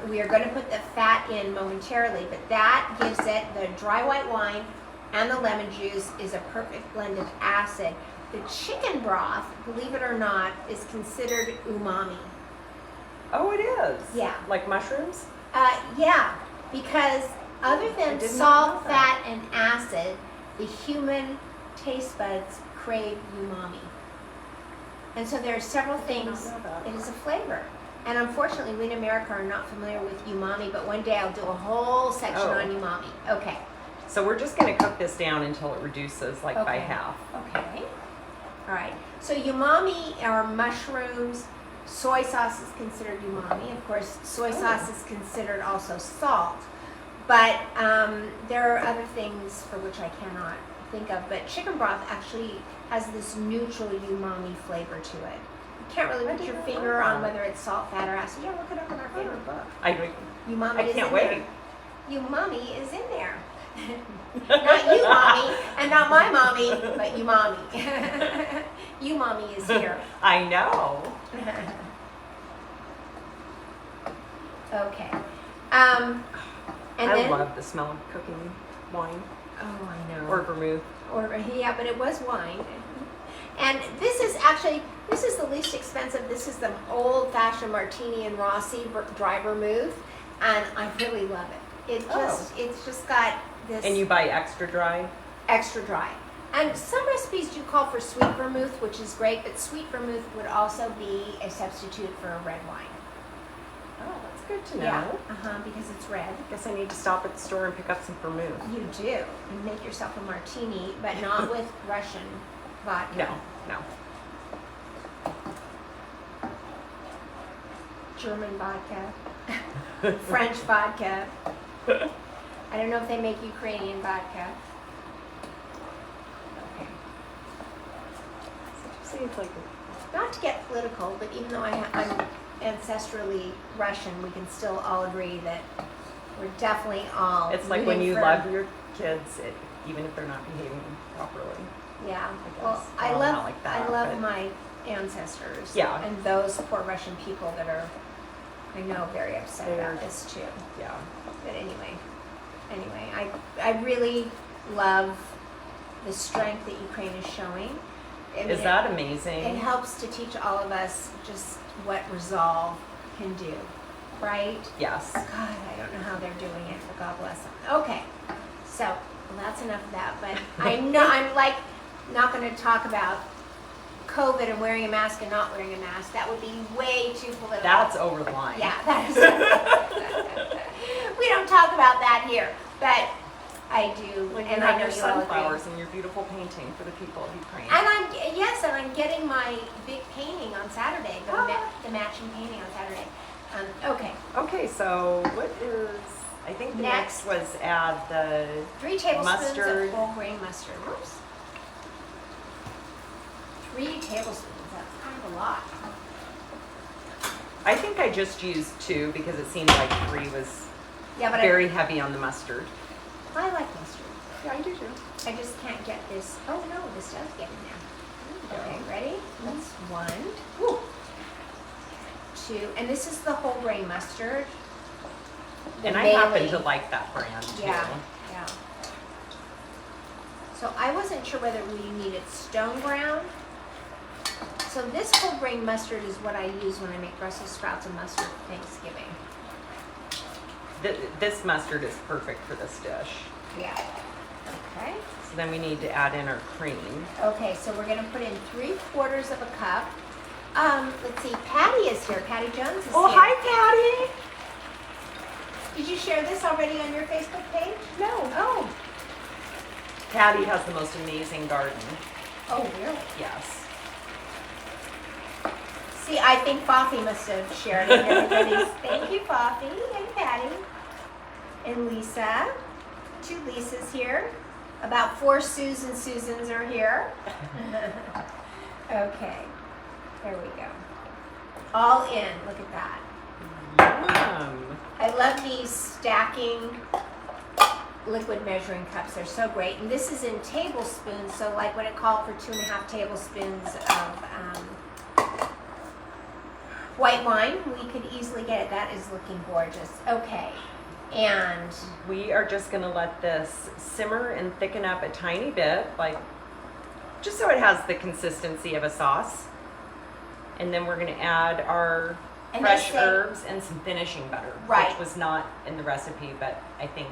[SPEAKER 1] we are going to put the fat in momentarily, but that gives it, the dry white wine and the lemon juice is a perfect blend of acid. The chicken broth, believe it or not, is considered umami.
[SPEAKER 2] Oh, it is?
[SPEAKER 1] Yeah.
[SPEAKER 2] Like mushrooms?
[SPEAKER 1] Yeah, because other than
[SPEAKER 2] did not
[SPEAKER 1] salt,
[SPEAKER 2] know that.
[SPEAKER 1] fat, and acid, the human taste buds crave umami. And so there are several things.
[SPEAKER 2] know that.
[SPEAKER 1] It is a flavor. And unfortunately, we in America are not familiar with umami, but one day I'll do a whole section on umami. Okay.
[SPEAKER 2] So we're just going to cook this down until it reduces like by
[SPEAKER 1] Okay.
[SPEAKER 2] half.
[SPEAKER 1] Okay. All right. So umami are mushrooms. Soy sauce is considered umami. Of course, soy sauce is considered also salt. But there are other things for which I cannot think of. But chicken broth actually has this neutral umami flavor to it. You can't really put your finger on whether it's salt, fat, or acid. Yeah, look it up in our favorite book.
[SPEAKER 2] I
[SPEAKER 1] Umami
[SPEAKER 2] I
[SPEAKER 1] is
[SPEAKER 2] can't
[SPEAKER 1] in
[SPEAKER 2] wait.
[SPEAKER 1] there. you mommy is in there. Not you mommy, and not my mommy, but you mommy. You mommy is here.
[SPEAKER 2] I know.
[SPEAKER 1] Okay. And
[SPEAKER 2] I
[SPEAKER 1] then,
[SPEAKER 2] love the smell of cooking wine
[SPEAKER 1] oh, I know.
[SPEAKER 2] or vermouth.
[SPEAKER 1] Or yeah, but it was wine. And this is the least expensive. This is the old-fashioned Martini and Rossi dry vermouth, and I really love it. It's just got this.
[SPEAKER 2] And you buy extra dry?
[SPEAKER 1] Extra dry. And some recipes do call for sweet vermouth, which is great, but sweet vermouth would also be a substitute for a red wine.
[SPEAKER 2] Oh, that's good to know.
[SPEAKER 1] Yeah, because it's red.
[SPEAKER 2] Guess I need to stop at the store and pick up some vermouth.
[SPEAKER 1] You do. You make yourself a martini, but not with Russian vodka.
[SPEAKER 2] No.
[SPEAKER 1] German vodka. French vodka. I don't know if they make Ukrainian vodka. Okay.
[SPEAKER 2] See, it's like
[SPEAKER 1] Not to get political, but even though I'm ancestrally Russian, we can still all agree that we're definitely all.
[SPEAKER 2] it's like when
[SPEAKER 1] rooting
[SPEAKER 2] you
[SPEAKER 1] for-
[SPEAKER 2] love your kids, even if they're not behaving properly.
[SPEAKER 1] Yeah.
[SPEAKER 2] guess.
[SPEAKER 1] Well,
[SPEAKER 2] Well, not like that,
[SPEAKER 1] I love
[SPEAKER 2] but-
[SPEAKER 1] my ancestors.
[SPEAKER 2] Yeah.
[SPEAKER 1] And those poor Russian people that are, I know, very upset about
[SPEAKER 2] They're-
[SPEAKER 1] this too.
[SPEAKER 2] Yeah.
[SPEAKER 1] But anyway, I really love the strength that Ukraine is showing. I mean,
[SPEAKER 2] Is that amazing?
[SPEAKER 1] It helps to teach all of us just what resolve can do, right?
[SPEAKER 2] Yes.
[SPEAKER 1] God, I don't know how they're doing it, but God bless them. Okay, so well, that's enough of that. But I'm like not going to talk about COVID and wearing a mask and not wearing a mask. That would be way too political.
[SPEAKER 2] That's over the line.
[SPEAKER 1] Yeah, that is. We don't talk about that here, but I do,
[SPEAKER 2] When you
[SPEAKER 1] and
[SPEAKER 2] have
[SPEAKER 1] I know
[SPEAKER 2] your
[SPEAKER 1] you all agree.
[SPEAKER 2] sunflowers and your beautiful painting for the people of Ukraine.
[SPEAKER 1] And I'm getting my big painting on Saturday, the matching painting on Saturday. Okay,
[SPEAKER 2] Okay, so what is, I think the next was add the,
[SPEAKER 1] 3 tablespoons
[SPEAKER 2] Mustard.
[SPEAKER 1] of whole grain mustard. Whoops. 3 tablespoons, that's kind of a lot.
[SPEAKER 2] I think I just used 2 because it seemed like 3 was
[SPEAKER 1] Yeah, but
[SPEAKER 2] very heavy on the mustard.
[SPEAKER 1] I like mustard.
[SPEAKER 2] Yeah, I do too.
[SPEAKER 1] I just can't get this. Oh no, this does get in there. Okay, ready? That's 1. Woo. 2, and this is the whole grain mustard. The
[SPEAKER 2] And I happen
[SPEAKER 1] Bailey.
[SPEAKER 2] to like that brand too.
[SPEAKER 1] Yeah. So I wasn't sure whether we needed stone ground. So this whole grain mustard is what I use when I make Brussels sprouts and mustard for Thanksgiving.
[SPEAKER 2] This mustard is perfect for this dish.
[SPEAKER 1] Yeah. Okay.
[SPEAKER 2] So then we need to add in our cream.
[SPEAKER 1] Okay, so we're gonna put in 3/4 of a cup. Let's see, Patty is here. Patty Jones is
[SPEAKER 2] Oh,
[SPEAKER 1] here.
[SPEAKER 2] hi Patty!
[SPEAKER 1] Did you share this already on your Facebook page?
[SPEAKER 2] No.
[SPEAKER 1] Oh.
[SPEAKER 2] Patty has the most amazing garden.
[SPEAKER 1] Oh, really?
[SPEAKER 2] Yes.
[SPEAKER 1] See, I think Foffy must have shared it. Everybody's. Thank you, Foffy. And Patty. And Lisa. 2 Lisas here. About 4 Susans are here. Okay. There we go. All in. Look at that.
[SPEAKER 2] Yum.
[SPEAKER 1] I love these stacking liquid measuring cups. They're so great. And this is in tablespoons. So like when it called for 2.5 tablespoons of white wine, we could easily get it. That is looking gorgeous. Okay. And
[SPEAKER 2] We are just gonna let this simmer and thicken up a tiny bit, like just so it has the consistency of a sauce. And then we're gonna add our
[SPEAKER 1] And
[SPEAKER 2] fresh
[SPEAKER 1] they say-
[SPEAKER 2] herbs and some finishing butter,
[SPEAKER 1] Right.
[SPEAKER 2] which was not in the recipe, but I think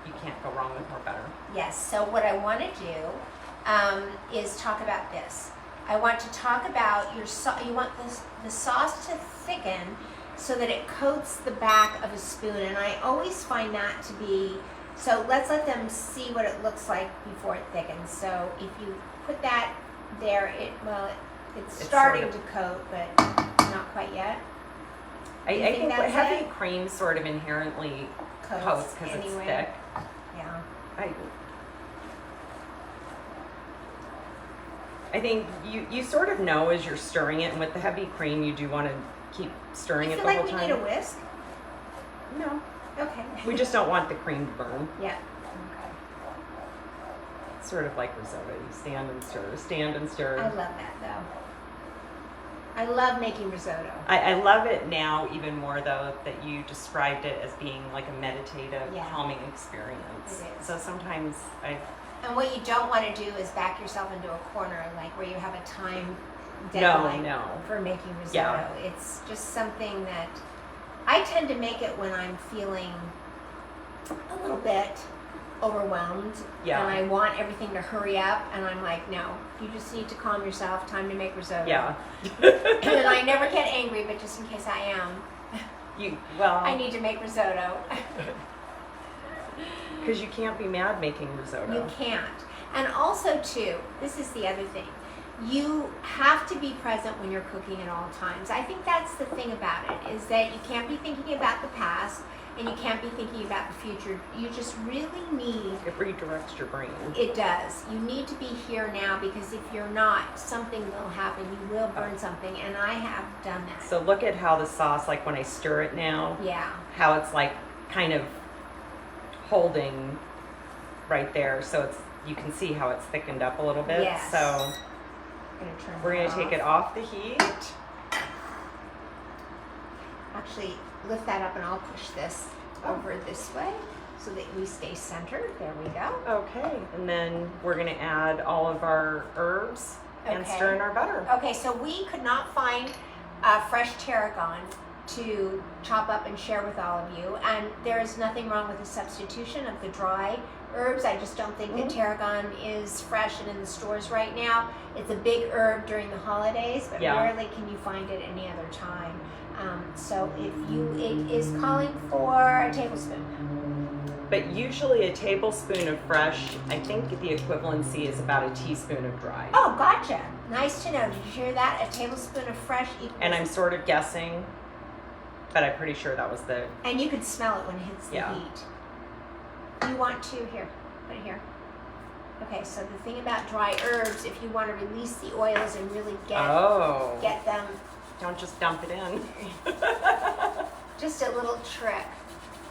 [SPEAKER 2] you can't go wrong with more butter.
[SPEAKER 1] yes, so what I want to do is talk about this. I want to talk about you want the sauce to thicken so that it coats the back of a spoon, and I always find that to be, so let's let them see what it looks like before it thickens. So if you put that there, it's starting
[SPEAKER 2] sort
[SPEAKER 1] to coat, but not quite yet.
[SPEAKER 2] I
[SPEAKER 1] You
[SPEAKER 2] think
[SPEAKER 1] think that's
[SPEAKER 2] heavy
[SPEAKER 1] it?
[SPEAKER 2] cream sort of inherently coats because it's
[SPEAKER 1] anyway.
[SPEAKER 2] thick.
[SPEAKER 1] Yeah.
[SPEAKER 2] I think you sort of know as you're stirring it, and with the heavy cream, you do want to keep stirring
[SPEAKER 1] You
[SPEAKER 2] it
[SPEAKER 1] feel
[SPEAKER 2] the
[SPEAKER 1] like
[SPEAKER 2] whole
[SPEAKER 1] we
[SPEAKER 2] time.
[SPEAKER 1] need a whisk?
[SPEAKER 2] No.
[SPEAKER 1] Okay.
[SPEAKER 2] We just don't want the cream to burn.
[SPEAKER 1] Yeah.
[SPEAKER 2] It's sort of like risotto. You stand and stir, stand and stir.
[SPEAKER 1] I love that though. I love making risotto.
[SPEAKER 2] I love it now even more though that you described it as being like a meditative, calming experience.
[SPEAKER 1] It is.
[SPEAKER 2] So sometimes
[SPEAKER 1] And what you don't want to do is back yourself into a corner, like where you have a time deadline for making risotto.
[SPEAKER 2] Yeah.
[SPEAKER 1] It's just something that I tend to make it when I'm feeling a little bit overwhelmed and I want everything to hurry up, and I'm like, no, you just need to calm yourself. Time to make risotto.
[SPEAKER 2] Yeah.
[SPEAKER 1] And I never get angry, but just in case I am, I need to make risotto.
[SPEAKER 2] Because you can't be mad making risotto.
[SPEAKER 1] You can't. And also, too, this is the other thing. You have to be present when you're cooking at all times. I think that's the thing about it, is that you can't be thinking about the past and you can't be thinking about the future. You just really need...
[SPEAKER 2] It redirects your brain.
[SPEAKER 1] It does. You need to be here now, because if you're not, something will happen. You will burn something, and I have done that.
[SPEAKER 2] So look at how the sauce, like when I stir it now, how it's like kind of holding right there, so it's, you can see how it's thickened up a little bit.
[SPEAKER 1] Yes.
[SPEAKER 2] So we're going to take it off the heat.
[SPEAKER 1] Actually, lift that up and I'll push this over this way so that we stay centered. There we go.
[SPEAKER 2] Okay, and then we're going to add all of our herbs and stir in our butter.
[SPEAKER 1] Okay, so we could not find fresh tarragon to chop up and share with all of you, and there is nothing wrong with the substitution of the dry herbs. I just don't think that tarragon is fresh and in the stores right now. It's a big herb during the holidays, but rarely can you find it any other time. So it is calling for a tablespoon.
[SPEAKER 2] But usually a tablespoon of fresh, I think the equivalency is about a teaspoon of dry.
[SPEAKER 1] Oh, gotcha. Nice to know. Did you hear that? A tablespoon of fresh equals...
[SPEAKER 2] And I'm sort of guessing, but I'm pretty sure that was the...
[SPEAKER 1] And you could smell it when it hits the heat. You want to, here, put it here. Okay, so the thing about dry herbs, if you want to release the oils and really get them...
[SPEAKER 2] Don't just dump it in.
[SPEAKER 1] Just a little trick.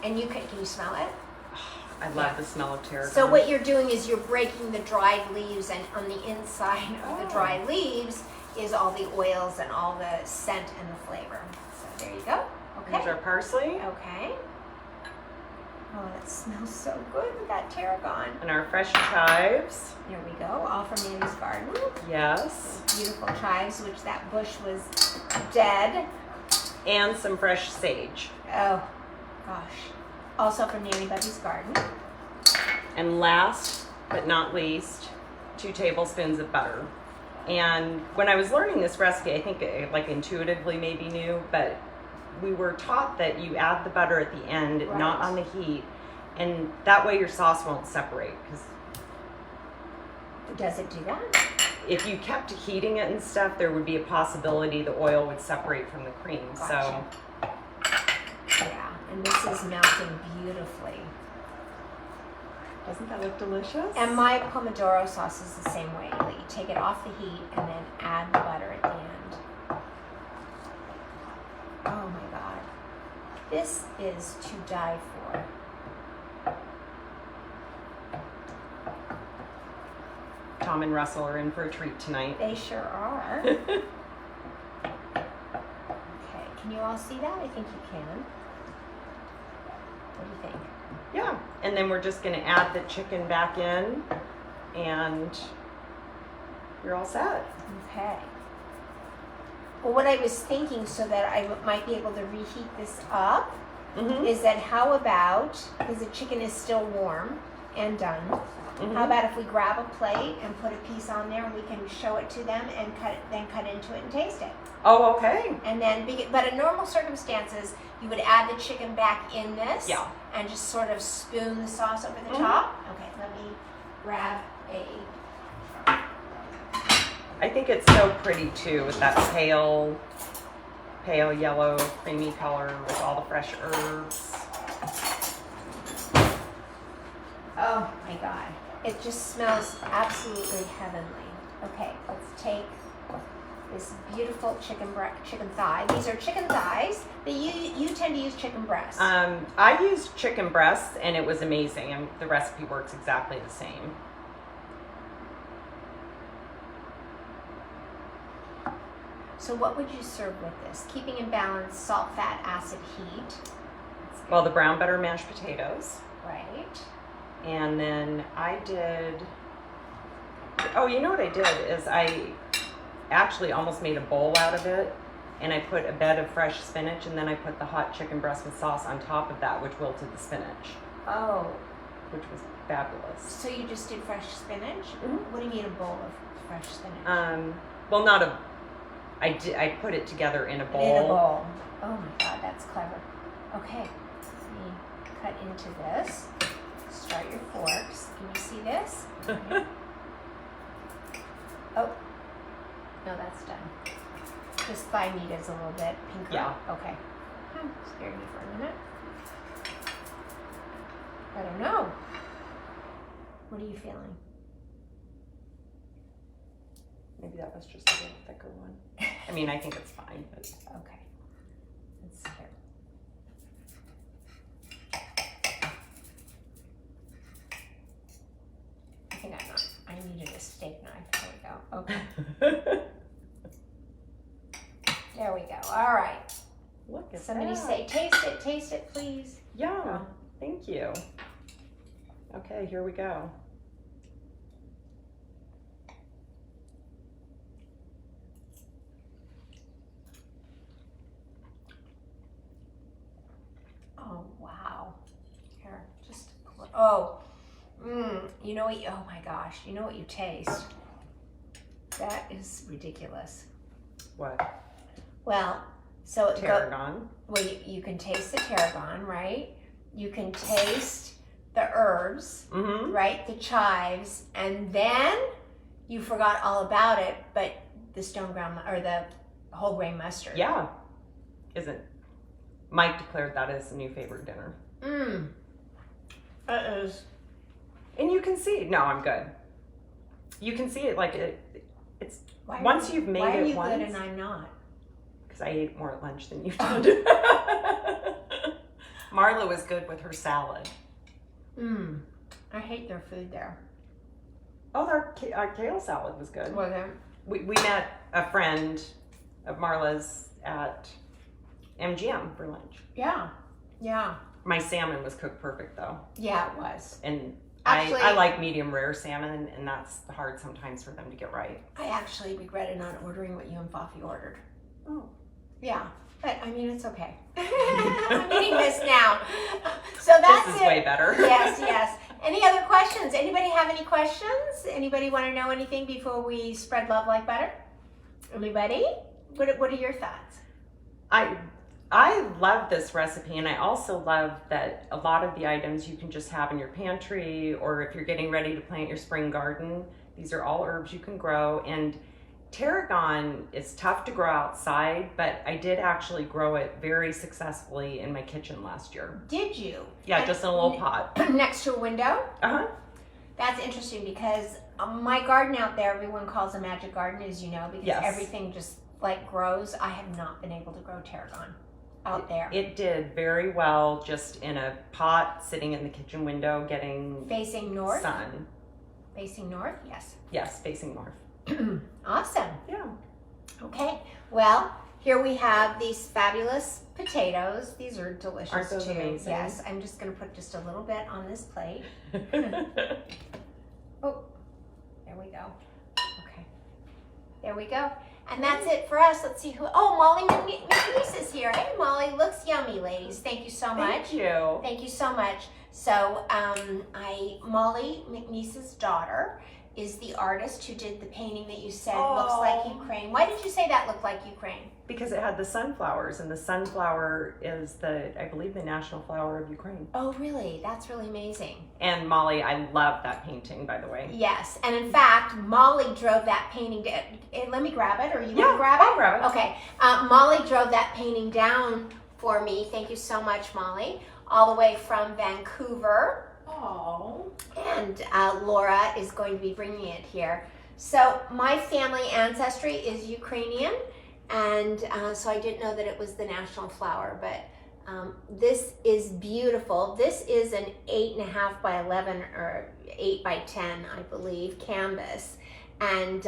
[SPEAKER 1] And can you smell it?
[SPEAKER 2] I love the smell of tarragon.
[SPEAKER 1] So what you're doing is you're breaking the dried leaves, and on the inside of the dried leaves is all the oils and all the scent and the flavor. So there you go. Okay.
[SPEAKER 2] Here's our parsley.
[SPEAKER 1] Okay. Oh, that smells so good with that tarragon.
[SPEAKER 2] And our fresh chives.
[SPEAKER 1] There we go, all from Nanny's garden.
[SPEAKER 2] Yes.
[SPEAKER 1] Those beautiful chives, which that bush was dead.
[SPEAKER 2] And some fresh sage.
[SPEAKER 1] Oh, gosh. Also from Nanny Bubby's garden.
[SPEAKER 2] And last but not least, 2 tablespoons of butter. And when I was learning this recipe, I think it like intuitively maybe knew, but we were taught that you add the butter at the end, not on the heat, and that way your sauce won't separate. Because
[SPEAKER 1] does it do that?
[SPEAKER 2] If you kept heating it and stuff, there would be a possibility the oil would separate from the cream.
[SPEAKER 1] Gotcha.
[SPEAKER 2] So
[SPEAKER 1] yeah, and this is melting beautifully.
[SPEAKER 2] Doesn't that look delicious?
[SPEAKER 1] And my pomodoro sauce is the same way. Like you take it off the heat and then add the butter at the end. Oh my God. This is to die for.
[SPEAKER 2] Tom and Russell are in for a treat tonight.
[SPEAKER 1] They sure are. Okay, can you all see that? I think you can. What do you think?
[SPEAKER 2] Yeah, and then we're just going to add the chicken back in, and you're all set.
[SPEAKER 1] Okay. Well, what I was thinking, so that I might be able to reheat this up, is that how about, because the chicken is still warm and done, how about if we grab a plate and put a piece on there, and we can show it to them and cut into it and taste it.
[SPEAKER 2] Oh, okay.
[SPEAKER 1] And then, but in normal circumstances, you would add the chicken back in this, and just sort of spoon the sauce over the top. Okay, let me grab a.
[SPEAKER 2] I think it's so pretty too, with that pale yellow, creamy color with all the fresh herbs.
[SPEAKER 1] Oh my God. It just smells absolutely heavenly. Okay, let's take this beautiful chicken thigh. These are chicken thighs, but you tend to use chicken breasts.
[SPEAKER 2] I used chicken breasts, and it was amazing, and the recipe works exactly the same.
[SPEAKER 1] So what would you serve with this? Keeping in balance salt, fat, acid, heat.
[SPEAKER 2] Well, the brown butter mashed potatoes.
[SPEAKER 1] Right.
[SPEAKER 2] And then I did, oh, you know what I did is I actually almost made a bowl out of it, and I put a bed of fresh spinach, and then I put the hot chicken breast with sauce on top of that, which wilted the spinach.
[SPEAKER 1] Oh.
[SPEAKER 2] Which was fabulous.
[SPEAKER 1] So you just did fresh spinach?
[SPEAKER 2] Mm-hmm.
[SPEAKER 1] What do you mean a bowl of fresh spinach?
[SPEAKER 2] Well, not a, I put it together in a bowl.
[SPEAKER 1] In a bowl. Oh my God, that's clever. Okay, let me cut into this. Start your forks. Can you see this? Okay. Oh, no, that's done. Just thigh meat is a little bit pinker.
[SPEAKER 2] Yeah.
[SPEAKER 1] Okay. Scared me for a minute. I don't know. What are you feeling?
[SPEAKER 2] Maybe that was just a little thicker one. I mean, I think it's fine, but.
[SPEAKER 1] Okay. Let's see here. I think I needed a steak knife. There we go. Okay. There we go. All right.
[SPEAKER 2] Look at
[SPEAKER 1] Somebody
[SPEAKER 2] that.
[SPEAKER 1] say, taste it, please.
[SPEAKER 2] Yeah, thank you. Okay, here we go.
[SPEAKER 1] Oh, wow. Here, just, you know what, oh my gosh, you know what you taste? That is ridiculous.
[SPEAKER 2] What?
[SPEAKER 1] Well, so
[SPEAKER 2] Tarragon.
[SPEAKER 1] Well, you can taste the tarragon, right? You can taste the herbs, right? The chives, and then you forgot all about it, but the stone ground or the whole grain mustard.
[SPEAKER 2] Yeah. Isn't Mike declared that as a new favorite dinner.
[SPEAKER 1] It is.
[SPEAKER 2] And you can see. No, I'm good. You can see it like it's once you've made it once.
[SPEAKER 1] Why are you good and I'm not?
[SPEAKER 2] Because I ate more at lunch than you did. Marla was good with her salad.
[SPEAKER 1] I hate their food there.
[SPEAKER 2] Oh, our kale salad was good.
[SPEAKER 1] Was it?
[SPEAKER 2] We met a friend of Marla's at MGM for lunch.
[SPEAKER 1] Yeah. Yeah.
[SPEAKER 2] My salmon was cooked perfect though.
[SPEAKER 1] Yeah, it was.
[SPEAKER 2] And
[SPEAKER 1] Actually,
[SPEAKER 2] I like medium rare salmon, and that's hard sometimes for them to get right.
[SPEAKER 1] I actually regretted not ordering what you and Fafi ordered.
[SPEAKER 2] Oh.
[SPEAKER 1] Yeah. But I mean, it's okay. I'm eating this now. So that's
[SPEAKER 2] This is way better.
[SPEAKER 1] Yes, yes. Any other questions? Anybody have any questions? Anybody want to know anything before we spread love like butter? Anybody? What are your thoughts?
[SPEAKER 2] I love this recipe, and I also love that a lot of the items you can just have in your pantry, or if you're getting ready to plant your spring garden, these are all herbs you can grow. And tarragon is tough to grow outside, but I did actually grow it very successfully in my kitchen last year.
[SPEAKER 1] Did you?
[SPEAKER 2] Yeah, just in a little pot.
[SPEAKER 1] Next to a window?
[SPEAKER 2] Uh-huh.
[SPEAKER 1] That's interesting because my garden out there, everyone calls a magic garden, as you know, because everything just like grows. I have not been able to grow tarragon out there.
[SPEAKER 2] It did very well just in a pot sitting in the kitchen window getting
[SPEAKER 1] facing north?
[SPEAKER 2] Sun.
[SPEAKER 1] Facing north? Yes.
[SPEAKER 2] Yes, facing north.
[SPEAKER 1] Awesome.
[SPEAKER 2] Yeah.
[SPEAKER 1] Okay. Well, here we have these fabulous potatoes. These are delicious.
[SPEAKER 2] Aren't those
[SPEAKER 1] too.
[SPEAKER 2] amazing?
[SPEAKER 1] Yes. I'm just going to put just a little bit on this plate. Oh, there we go. Okay. There we go. And that's it for us. Let's see who. Oh, Molly McNeese is here. Hey, Molly. Looks yummy, ladies. Thank you so much.
[SPEAKER 2] Thank you.
[SPEAKER 1] Thank you so much. So, Molly McNeese's daughter is the artist who did the painting that you said looks like Ukraine. Why did you say that looked like Ukraine?
[SPEAKER 2] Because it had the sunflowers, and the sunflower is I believe, the national flower of Ukraine.
[SPEAKER 1] Oh, really? That's really amazing.
[SPEAKER 2] And Molly, I love that painting, by the way.
[SPEAKER 1] Yes, and in fact, Molly drove that painting down. Let me grab it, or you want to grab it?
[SPEAKER 2] I'll grab it.
[SPEAKER 1] Okay. Molly drove that painting down for me. Thank you so much, Molly. All the way from Vancouver.
[SPEAKER 2] Oh.
[SPEAKER 1] And Laura is going to be bringing it here. So my family ancestry is Ukrainian, and so I didn't know that it was the national flower, but this is beautiful. This is an 8.5 by 11 or 8 by 10, I believe, canvas. And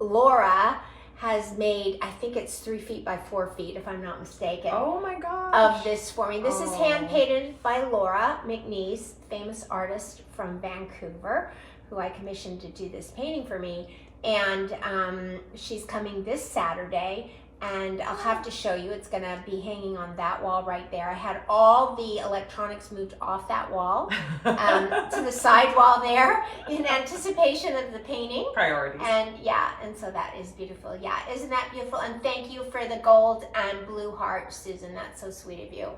[SPEAKER 1] Laura has made, I think it's 3 feet by 4 feet, if I'm not mistaken.
[SPEAKER 2] Oh my gosh.
[SPEAKER 1] Of this for me. This is hand painted by Laura McNeese, famous artist from Vancouver, who I commissioned to do this painting for me. And she's coming this Saturday, and I'll have to show you. It's gonna be hanging on that wall right there. I had all the electronics moved off that wall to the side wall there in anticipation of the painting.
[SPEAKER 2] Priorities.
[SPEAKER 1] And yeah, and so that is beautiful. Yeah, isn't that beautiful? And thank you for the gold and blue heart, Susan. That's so sweet of you.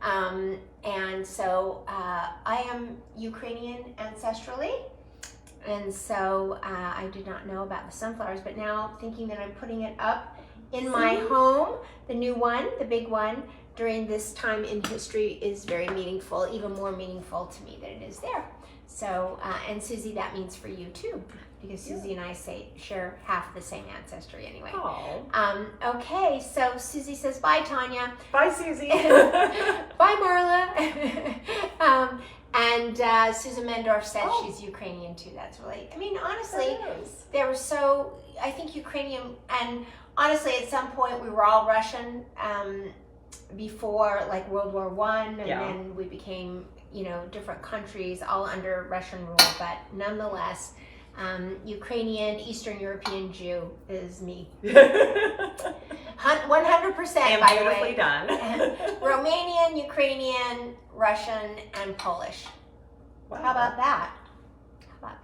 [SPEAKER 1] And so I am Ukrainian ancestrally. And so I did not know about the sunflowers, but now thinking that I'm putting it up in my home, the new one, the big one, during this time in history is very meaningful, even more meaningful to me than it is there. So, and Susie, that means for you too, because Susie and I share half the same ancestry anyway.
[SPEAKER 2] Oh.
[SPEAKER 1] Okay, so Susie says, bye, Tanya.
[SPEAKER 2] Bye, Susie.
[SPEAKER 1] Bye, Marla. And Susan Mendorf said she's Ukrainian too. That's really, I mean, honestly, they were so, I think Ukrainian, and honestly, at some point we were all Russian before like World War I, and then we became, different countries all under Russian rule, but nonetheless, Ukrainian, Eastern European Jew is me. 100%, by the way.
[SPEAKER 2] Done.
[SPEAKER 1] Romanian, Ukrainian, Russian, and Polish.
[SPEAKER 2] Wow.
[SPEAKER 1] How about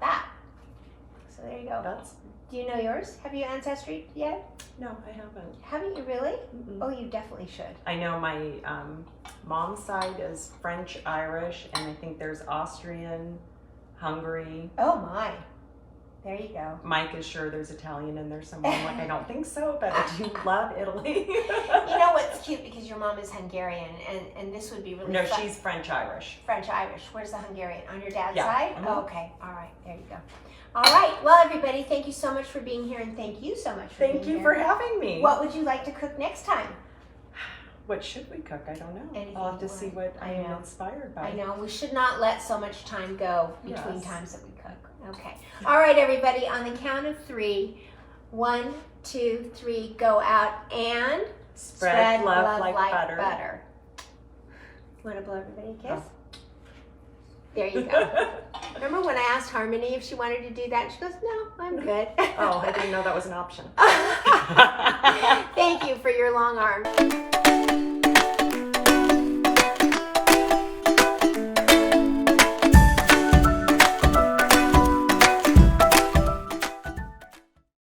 [SPEAKER 1] that? So there you go. Do you know yours? Have you ancestry yet?
[SPEAKER 2] No, I haven't.
[SPEAKER 1] Haven't you really?
[SPEAKER 2] Mm-mm.
[SPEAKER 1] Oh, you definitely should.
[SPEAKER 2] I know my mom's side is French, Irish, and I think there's Austrian, Hungary.
[SPEAKER 1] Oh my. There you go.
[SPEAKER 2] Mike is sure there's Italian in there somewhere. I'm like, I don't think so, but I do love Italy.
[SPEAKER 1] You know what's cute, because your mom is Hungarian, and this would be really
[SPEAKER 2] No,
[SPEAKER 1] fun.
[SPEAKER 2] she's French-Irish.
[SPEAKER 1] French-Irish. Where's the Hungarian? On your dad's
[SPEAKER 2] Yeah.
[SPEAKER 1] side?
[SPEAKER 2] Mm-hmm.
[SPEAKER 1] Oh, okay. All right. There you go. All right. Well, everybody, thank you so much for being here, and thank you so much for being here.
[SPEAKER 2] Thank you for having me.
[SPEAKER 1] What would you like to cook next time?
[SPEAKER 2] What should we cook? I don't know.
[SPEAKER 1] Anything
[SPEAKER 2] I'll have to
[SPEAKER 1] you
[SPEAKER 2] see
[SPEAKER 1] want.
[SPEAKER 2] what
[SPEAKER 1] I
[SPEAKER 2] I'm
[SPEAKER 1] know.
[SPEAKER 2] inspired by.
[SPEAKER 1] I know. We should not let so much time go between
[SPEAKER 2] Yes.
[SPEAKER 1] times that we cook. Okay. All right, everybody. On the count of 3, 1, 2, 3, go out and
[SPEAKER 2] Spread love like butter.
[SPEAKER 1] Want to blow everybody a kiss?
[SPEAKER 2] Oh.
[SPEAKER 1] There you go. Remember when I asked Harmony if she wanted to do that? And she goes, no, I'm good.
[SPEAKER 2] Oh, I didn't know that was an option.
[SPEAKER 1] Thank you for your long arm.